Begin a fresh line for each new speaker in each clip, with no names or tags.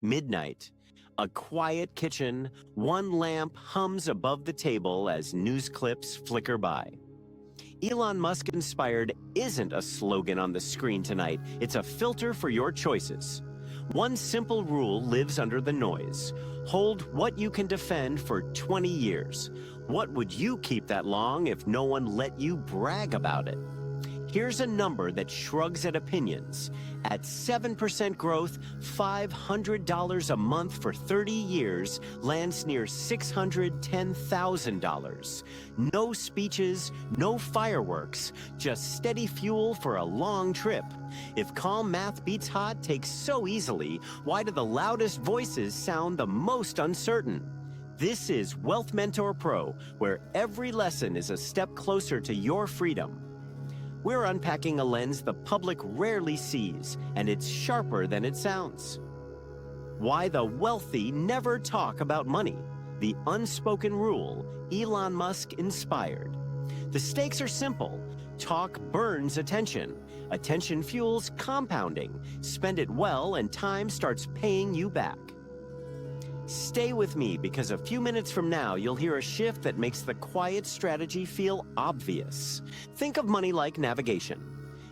Midnight. A quiet kitchen, one lamp hums above the table as news clips flicker by. Elon Musk inspired isn't a slogan on the screen tonight, it's a filter for your choices. One simple rule lives under the noise. Hold what you can defend for 20 years. What would you keep that long if no one let you brag about it? Here's a number that shrugs at opinions. At 7% growth, $500 a month for 30 years lands near $610,000. No speeches, no fireworks, just steady fuel for a long trip. If calm math beats hot takes so easily, why do the loudest voices sound the most uncertain? This is Wealth Mentor Pro, where every lesson is a step closer to your freedom. We're unpacking a lens the public rarely sees, and it's sharper than it sounds. Why the wealthy never talk about money. The unspoken rule Elon Musk inspired. The stakes are simple. Talk burns attention. Attention fuels compounding. Spend it well and time starts paying you back. Stay with me because a few minutes from now, you'll hear a shift that makes the quiet strategy feel obvious. Think of money like navigation.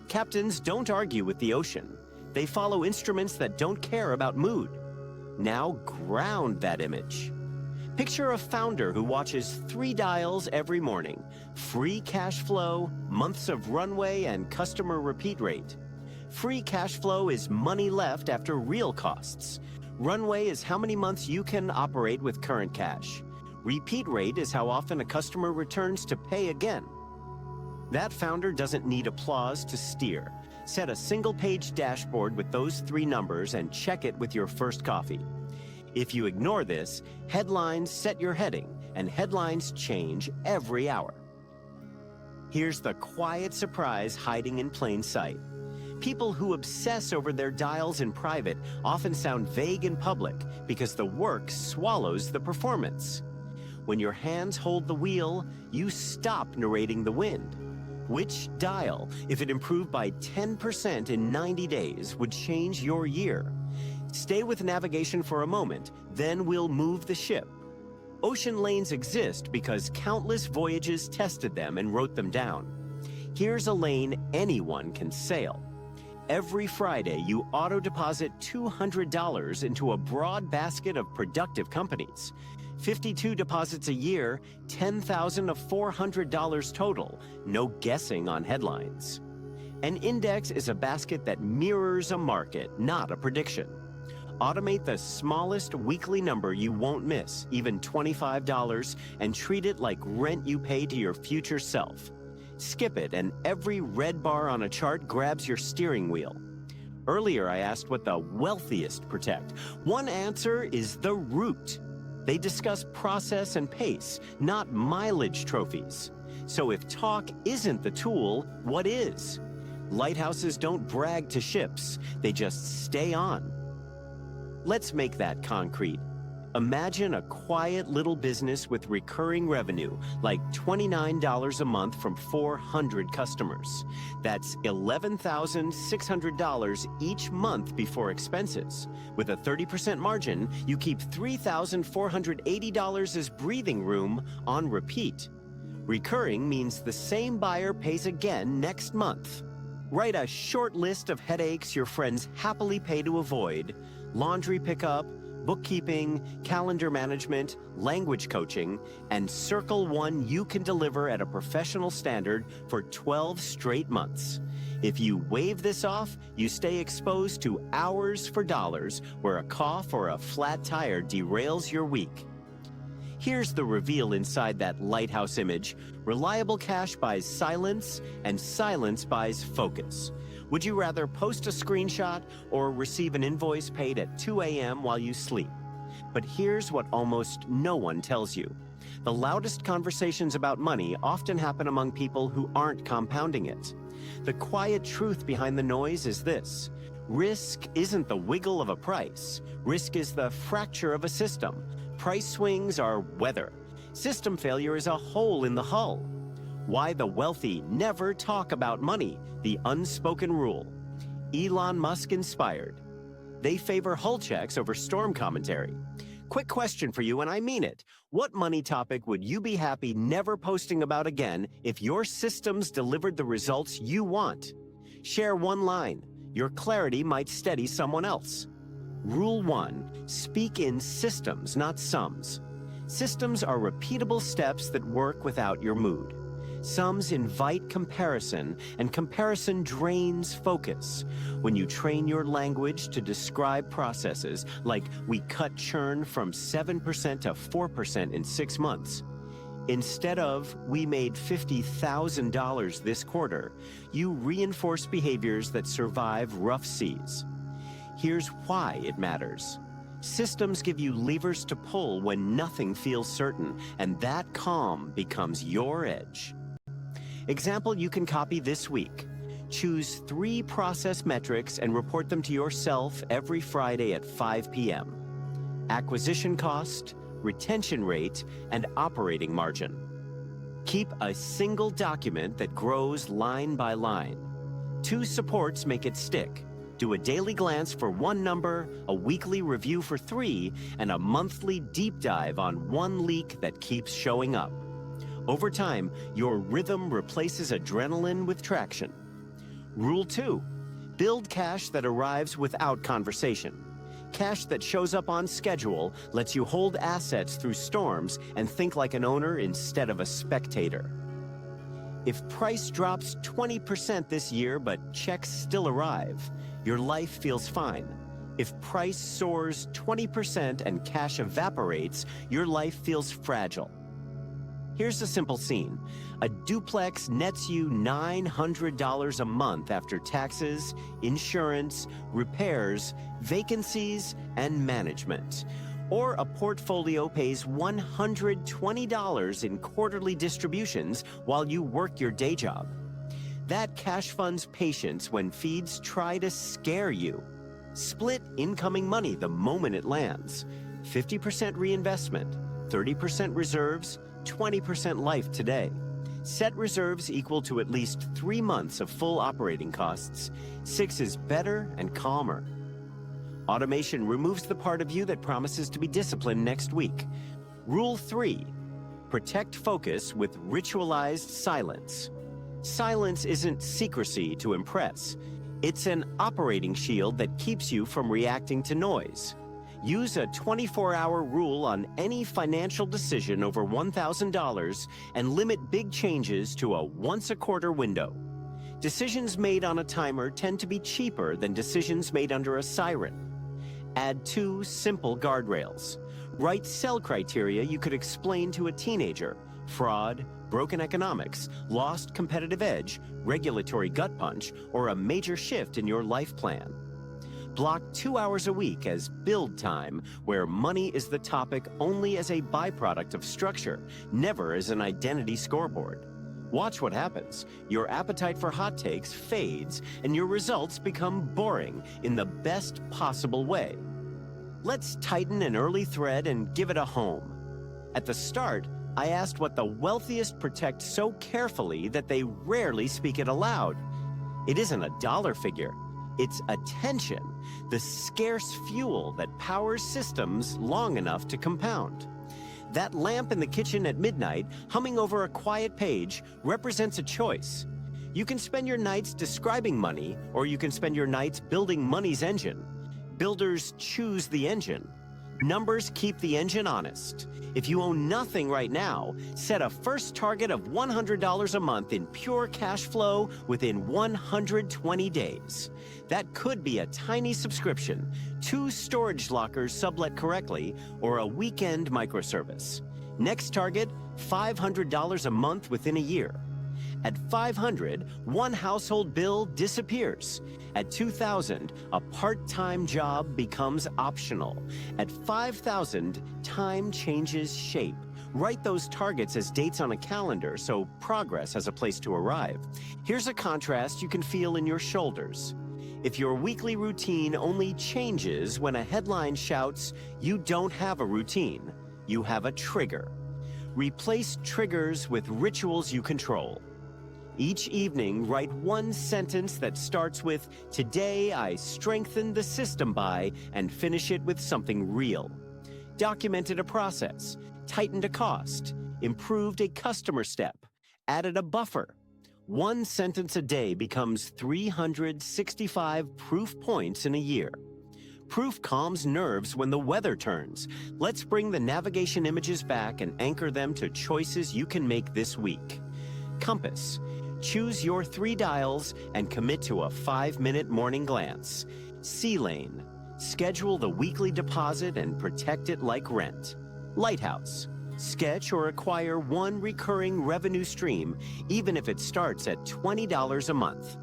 Captains don't argue with the ocean. They follow instruments that don't care about mood. Now ground that image. Picture a founder who watches 3 dials every morning: free cash flow, months of runway, and customer repeat rate. Free cash flow is money left after real costs. Runway is how many months you can operate with current cash. Repeat rate is how often a customer returns to pay again. That founder doesn't need applause to steer. Set a single-page dashboard with those 3 numbers and check it with your first coffee. If you ignore this, headlines set your heading, and headlines change every hour. Here's the quiet surprise hiding in plain sight. People who obsess over their dials in private often sound vague in public because the work swallows the performance. When your hands hold the wheel, you stop narrating the wind. Which dial, if it improved by 10% in 90 days, would change your year? Stay with navigation for a moment, then we'll move the ship. Ocean lanes exist because countless voyages tested them and wrote them down. Here's a lane anyone can sail. Every Friday, you auto-deposit $200 into a broad basket of productive companies. 52 deposits a year, $10,000 of $400 total, no guessing on headlines. An index is a basket that mirrors a market, not a prediction. Automate the smallest weekly number you won't miss, even $25, and treat it like rent you pay to your future self. Skip it, and every red bar on a chart grabs your steering wheel. Earlier, I asked what the wealthiest protect. One answer is the route. They discuss process and pace, not mileage trophies. So if talk isn't the tool, what is? Lighthouses don't brag to ships, they just stay on. Let's make that concrete. Imagine a quiet little business with recurring revenue, like $29 a month from 400 customers. That's $11,600 each month before expenses. With a 30% margin, you keep $3,480 as breathing room on repeat. Recurring means the same buyer pays again next month. Write a short list of headaches your friends happily pay to avoid: laundry pickup, bookkeeping, calendar management, language coaching, and circle one you can deliver at a professional standard for 12 straight months. If you wave this off, you stay exposed to hours for dollars where a cough or a flat tire derails your week. Here's the reveal inside that lighthouse image. Reliable cash buys silence, and silence buys focus. Would you rather post a screenshot or receive an invoice paid at 2 a.m. while you sleep? But here's what almost no one tells you. The loudest conversations about money often happen among people who aren't compounding it. The quiet truth behind the noise is this: risk isn't the wiggle of a price. Risk is the fracture of a system. Price swings are weather. System failure is a hole in the hull. Why the wealthy never talk about money, the unspoken rule. Elon Musk inspired. They favor hull checks over storm commentary. Quick question for you, and I mean it. What money topic would you be happy never posting about again if your systems delivered the results you want? Share one line. Your clarity might steady someone else. Rule 1. Speak in systems, not sums. Systems are repeatable steps that work without your mood. Sums invite comparison, and comparison drains focus. When you train your language to describe processes like we cut churn from 7% to 4% in 6 months, instead of we made $50,000 this quarter, you reinforce behaviors that survive rough seas. Here's why it matters. Systems give you levers to pull when nothing feels certain, and that calm becomes your edge. Example you can copy this week. Choose 3 process metrics and report them to yourself every Friday at 5 p.m. Acquisition cost, retention rate, and operating margin. Keep a single document that grows line by line. 2 supports make it stick. Do a daily glance for 1 number, a weekly review for 3, and a monthly deep dive on 1 leak that keeps showing up. Over time, your rhythm replaces adrenaline with traction. Rule 2. Build cash that arrives without conversation. Cash that shows up on schedule lets you hold assets through storms and think like an owner instead of a spectator. If price drops 20% this year but checks still arrive, your life feels fine. If price soars 20% and cash evaporates, your life feels fragile. Here's a simple scene. A duplex nets you $900 a month after taxes, insurance, repairs, vacancies, and management. Or a portfolio pays $120 in quarterly distributions while you work your day job. That cash funds patience when feeds try to scare you. Split incoming money the moment it lands. 50% reinvestment, 30% reserves, 20% life today. Set reserves equal to at least 3 months of full operating costs. 6 is better and calmer. Automation removes the part of you that promises to be disciplined next week. Rule 3. Protect focus with ritualized silence. Silence isn't secrecy to impress. It's an operating shield that keeps you from reacting to noise. Use a 24-hour rule on any financial decision over $1,000 and limit big changes to a once-a-quarter window. Decisions made on a timer tend to be cheaper than decisions made under a siren. Add 2 simple guardrails. Write sell criteria you could explain to a teenager: fraud, broken economics, lost competitive edge, regulatory gut punch, or a major shift in your life plan. Block 2 hours a week as build time, where money is the topic only as a byproduct of structure, never as an identity scoreboard. Watch what happens. Your appetite for hot takes fades, and your results become boring in the best possible way. Let's tighten an early thread and give it a home. At the start, I asked what the wealthiest protect so carefully that they rarely speak it aloud. It isn't a dollar figure. It's attention, the scarce fuel that powers systems long enough to compound. That lamp in the kitchen at midnight, humming over a quiet page, represents a choice. You can spend your nights describing money, or you can spend your nights building money's engine. Builders choose the engine. Numbers keep the engine honest. If you own nothing right now, set a first target of $100 a month in pure cash flow within 120 days. That could be a tiny subscription, 2 storage lockers sublet correctly, or a weekend microservice. Next target, $500 a month within a year. At $500, 1 household bill disappears. At $2,000, a part-time job becomes optional. At $5,000, time changes shape. Write those targets as dates on a calendar so progress has a place to arrive. Here's a contrast you can feel in your shoulders. If your weekly routine only changes when a headline shouts, "You don't have a routine," you have a trigger. Replace triggers with rituals you control. Each evening, write one sentence that starts with, "Today I strengthened the system by," and finish it with something real. Documented a process, tightened a cost, improved a customer step, added a buffer. One sentence a day becomes 365 proof points in a year. Proof calms nerves when the weather turns. Let's bring the navigation images back and anchor them to choices you can make this week. Compass. Choose your 3 dials and commit to a 5-minute morning glance. Sea lane. Schedule the weekly deposit and protect it like rent. Lighthouse. Sketch or acquire one recurring revenue stream, even if it starts at $20 a month.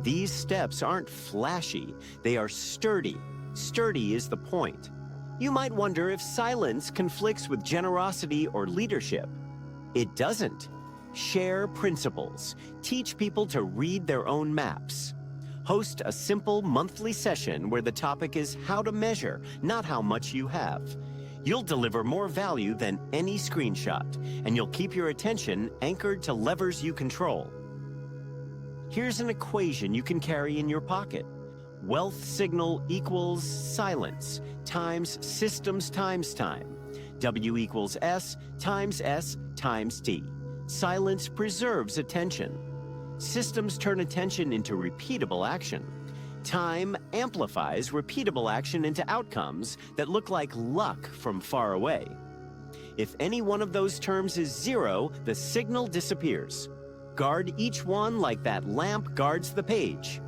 These steps aren't flashy, they are sturdy. Sturdy is the point. You might wonder if silence conflicts with generosity or leadership. It doesn't. Share principles. Teach people to read their own maps. Host a simple monthly session where the topic is how to measure, not how much you have. You'll deliver more value than any screenshot, and you'll keep your attention anchored to levers you control. Here's an equation you can carry in your pocket. Wealth signal equals silence times systems times time. W equals S times T. Silence preserves attention. Systems turn attention into repeatable action. Time amplifies repeatable action into outcomes that look like luck from far away. If any one of those terms is 0, the signal disappears. Guard each one like that lamp guards the page.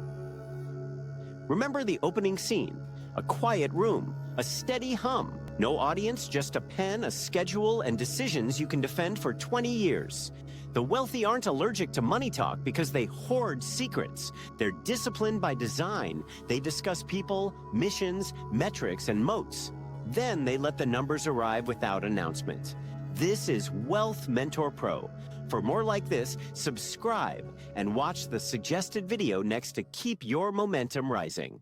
Remember the opening scene, a quiet room, a steady hum, no audience, just a pen, a schedule, and decisions you can defend for 20 years. The wealthy aren't allergic to money talk because they hoard secrets. They're disciplined by design. They discuss people, missions, metrics, and moats. Then they let the numbers arrive without announcement. This is Wealth Mentor Pro. For more like this, subscribe and watch the suggested video next to keep your momentum rising.